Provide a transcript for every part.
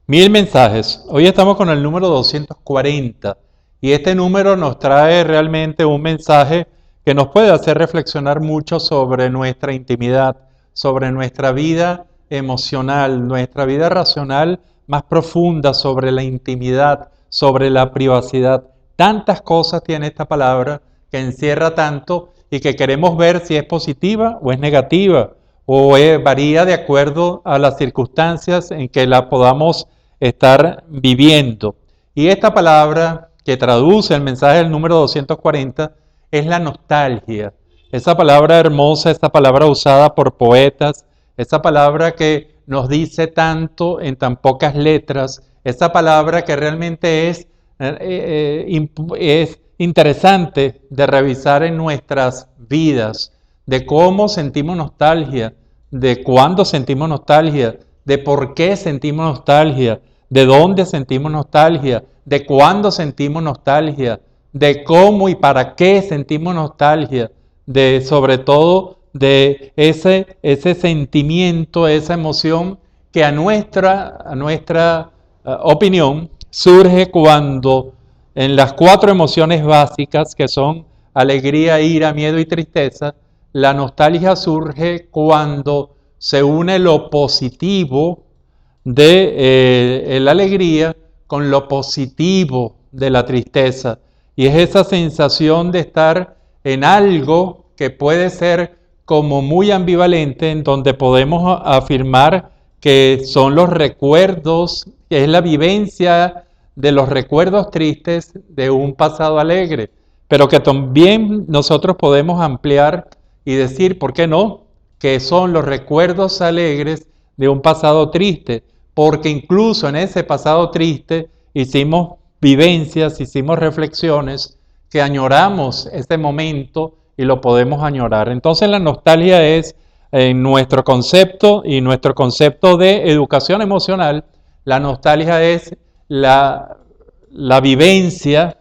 Mil mensajes. Hoy estamos con el número 240 y este número nos trae realmente un mensaje que nos puede hacer reflexionar mucho sobre nuestra intimidad, sobre nuestra vida emocional, nuestra vida racional más profunda, sobre la intimidad, sobre la privacidad. Tantas cosas tiene esta palabra que encierra tanto y que queremos ver si es positiva o es negativa o varía de acuerdo a las circunstancias en que la podamos estar viviendo. Y esta palabra que traduce el mensaje del número 240 es la nostalgia. Esa palabra hermosa, esa palabra usada por poetas, esa palabra que nos dice tanto en tan pocas letras, esa palabra que realmente es interesante de revisar en nuestras vidas, de cómo sentimos nostalgia, de cuándo sentimos nostalgia, de por qué sentimos nostalgia, de dónde sentimos nostalgia, de cuándo sentimos nostalgia, de cómo y para qué sentimos nostalgia, de sobre todo de ese sentimiento, esa emoción que a nuestra opinión surge cuando en las cuatro emociones básicas que son alegría, ira, miedo y tristeza, la nostalgia surge cuando se une lo positivo de la alegría con lo positivo de la tristeza. Y es esa sensación de estar en algo que puede ser como muy ambivalente, en donde podemos afirmar que son los recuerdos, que es la vivencia de los recuerdos tristes de un pasado alegre, pero que también nosotros podemos ampliar y decir, ¿por qué no?, que son los recuerdos alegres de un pasado triste, porque incluso en ese pasado triste hicimos vivencias, hicimos reflexiones que añoramos ese momento y lo podemos añorar. Entonces la nostalgia es, en nuestro concepto y nuestro concepto de educación emocional, la nostalgia es la vivencia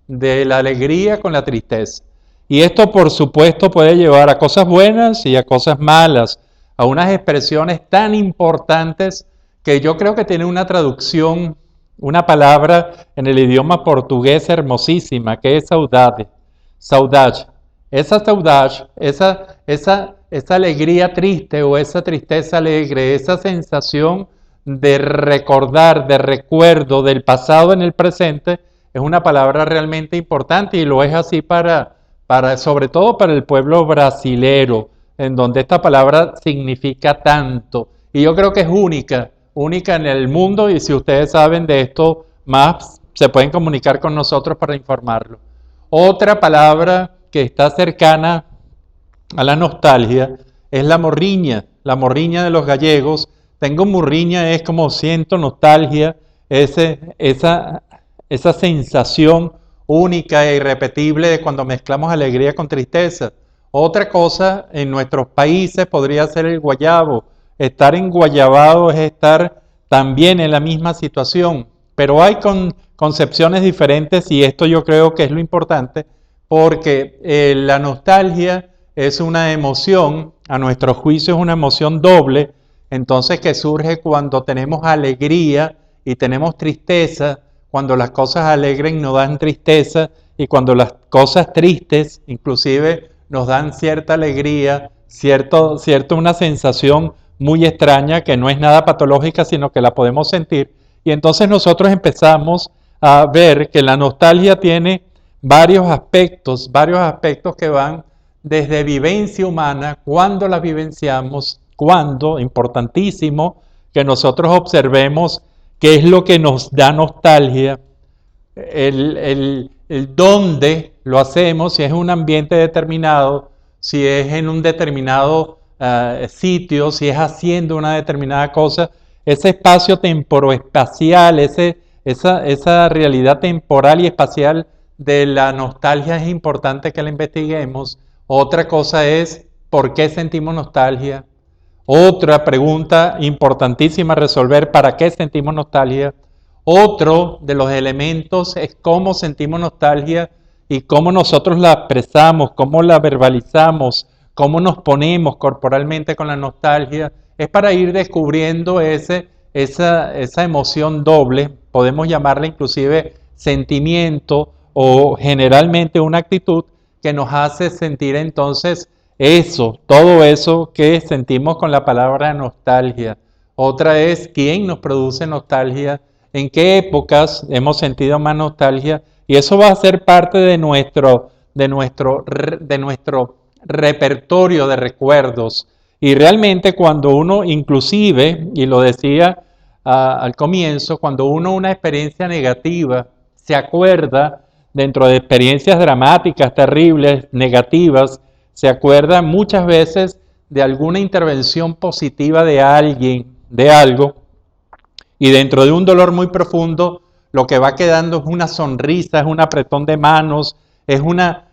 de la alegría con la tristeza. Y esto, por supuesto, puede llevar a cosas buenas y a cosas malas, a unas expresiones tan importantes que yo creo que tiene una traducción, una palabra en el idioma portugués hermosísima, que es saudade. Saudade. Esa saudade, esa alegría triste o esa tristeza alegre, esa sensación de recordar, de recuerdo del pasado en el presente, es una palabra realmente importante y lo es así sobre todo para el pueblo brasilero, en donde esta palabra significa tanto. Y yo creo que es única en el mundo, y si ustedes saben de esto más, se pueden comunicar con nosotros para informarlo. Otra palabra que está cercana a la nostalgia es la morriña de los gallegos. Tengo murriña, es como siento nostalgia, esa sensación única e irrepetible de cuando mezclamos alegría con tristeza. Otra cosa en nuestros países podría ser el guayabo. Estar enguayabado es estar también en la misma situación, pero hay concepciones diferentes y esto yo creo que es lo importante porque la nostalgia es una emoción, a nuestro juicio es una emoción doble, entonces que surge cuando tenemos alegría y tenemos tristeza, cuando las cosas alegres nos dan tristeza y cuando las cosas tristes inclusive nos dan cierta alegría, una sensación muy extraña que no es nada patológica, sino que la podemos sentir. Y entonces nosotros empezamos a ver que la nostalgia tiene varios aspectos que van desde vivencia humana, cuando la vivenciamos, cuando, importantísimo, que nosotros observemos qué es lo que nos da nostalgia, el dónde lo hacemos, si es en un ambiente determinado, si es en un determinado sitio, si es haciendo una determinada cosa, ese espacio temporoespacial, esa realidad temporal y espacial de la nostalgia es importante que la investiguemos. Otra cosa es, ¿por qué sentimos nostalgia? Otra pregunta importantísima a resolver, ¿para qué sentimos nostalgia? Otro de los elementos es cómo sentimos nostalgia y cómo nosotros la expresamos, cómo la verbalizamos, cómo nos ponemos corporalmente con la nostalgia. Es para ir descubriendo ese esa emoción doble, podemos llamarla inclusive sentimiento o generalmente una actitud que nos hace sentir entonces eso, todo eso que sentimos con la palabra nostalgia. Otra es quién nos produce nostalgia, en qué épocas hemos sentido más nostalgia, y eso va a ser parte de nuestro repertorio de recuerdos. Y realmente cuando uno, inclusive, y lo decía al comienzo, cuando uno una experiencia negativa se acuerda, dentro de experiencias dramáticas, terribles, negativas, se acuerda muchas veces de alguna intervención positiva de alguien, de algo, y dentro de un dolor muy profundo, lo que va quedando es una sonrisa, es un apretón de manos, es una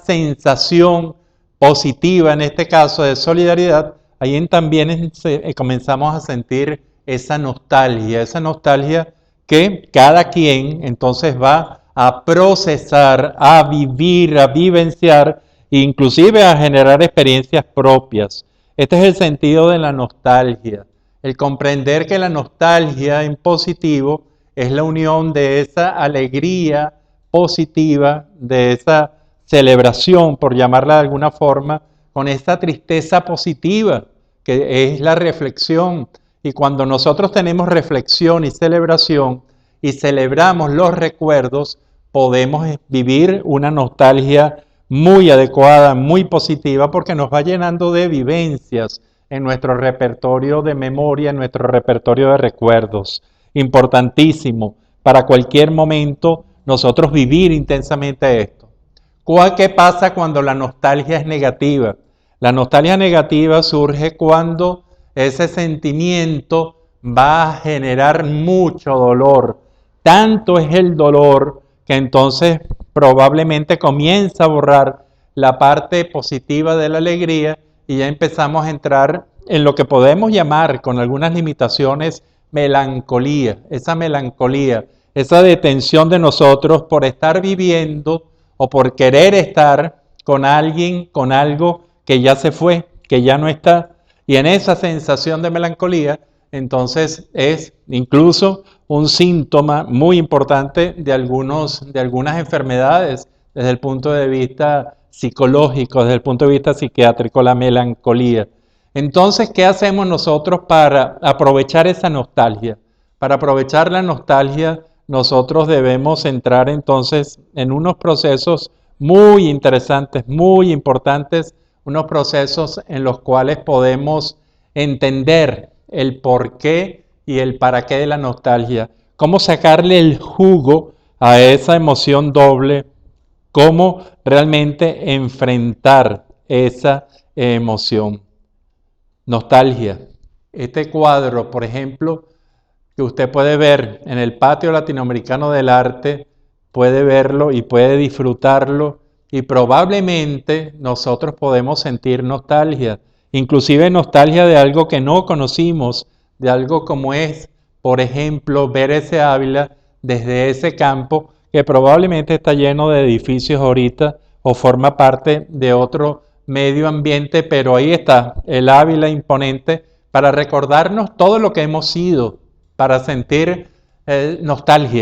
sensación positiva, en este caso de solidaridad. Ahí también comenzamos a sentir esa nostalgia que cada quien entonces va a procesar, a vivir, a vivenciar, inclusive a generar experiencias propias. Este es el sentido de la nostalgia. El comprender que la nostalgia en positivo es la unión de esa alegría positiva, de esa celebración, por llamarla de alguna forma, con esta tristeza positiva, que es la reflexión. Y cuando nosotros tenemos reflexión y celebración, y celebramos los recuerdos, podemos vivir una nostalgia muy adecuada, muy positiva, porque nos va llenando de vivencias en nuestro repertorio de memoria, en nuestro repertorio de recuerdos. Importantísimo para cualquier momento nosotros vivir intensamente esto. ¿Qué pasa cuando la nostalgia es negativa? La nostalgia negativa surge cuando ese sentimiento va a generar mucho dolor. Tanto es el dolor que entonces probablemente comienza a borrar la parte positiva de la alegría y ya empezamos a entrar en lo que podemos llamar, con algunas limitaciones, melancolía. Esa detención de nosotros por estar viviendo o por querer estar con alguien, con algo que ya se fue, que ya no está. Y en esa sensación de melancolía, entonces es incluso un síntoma muy importante de algunas enfermedades desde el punto de vista psicológico, desde el punto de vista psiquiátrico, la melancolía. Entonces, ¿qué hacemos nosotros para aprovechar esa nostalgia? Para aprovechar la nostalgia, nosotros debemos entrar entonces en unos procesos muy interesantes, muy importantes, unos procesos en los cuales podemos entender el porqué y el para qué de la nostalgia, cómo sacarle el jugo a esa emoción doble, cómo realmente enfrentar esa emoción. Nostalgia. Este cuadro, por ejemplo, que usted puede ver en el Patio Latinoamericano del Arte, puede verlo y puede disfrutarlo, y probablemente nosotros podemos sentir nostalgia, inclusive nostalgia de algo que no conocimos, de algo como es, por ejemplo, ver ese Ávila desde ese campo que probablemente está lleno de edificios ahorita o forma parte de otro medio ambiente, pero ahí está el Ávila imponente para recordarnos todo lo que hemos sido, para sentir nostalgia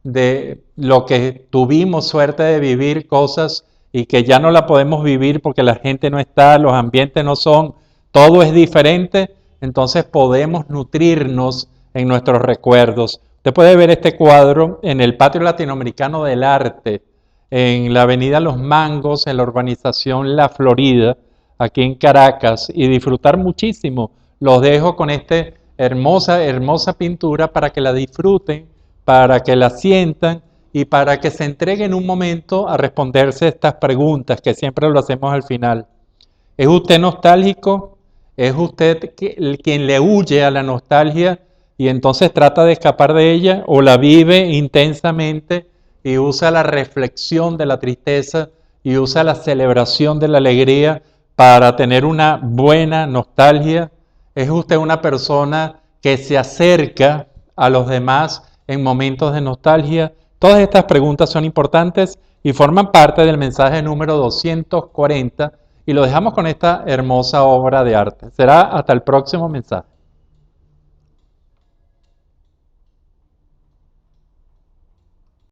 de lo que tuvimos suerte de vivir, cosas y que ya no la podemos vivir porque la gente no está, los ambientes no son, todo es diferente, entonces podemos nutrirnos en nuestros recuerdos. Usted puede ver este cuadro en el Patio Latinoamericano del Arte, en la avenida Los Mangos, en la urbanización La Florida, aquí en Caracas, y disfrutar muchísimo. Los dejo con esta hermosa pintura para que la disfruten, para que la sientan y para que se entreguen un momento a responderse estas preguntas que siempre lo hacemos al final. ¿Es usted nostálgico? ¿Es usted quien le huye a la nostalgia y entonces trata de escapar de ella, o la vive intensamente y usa la reflexión de la tristeza y usa la celebración de la alegría para tener una buena nostalgia? ¿Es usted una persona que se acerca a los demás en momentos de nostalgia? Todas estas preguntas son importantes y forman parte del mensaje número 240, y lo dejamos con esta hermosa obra de arte. Será hasta el próximo mensaje.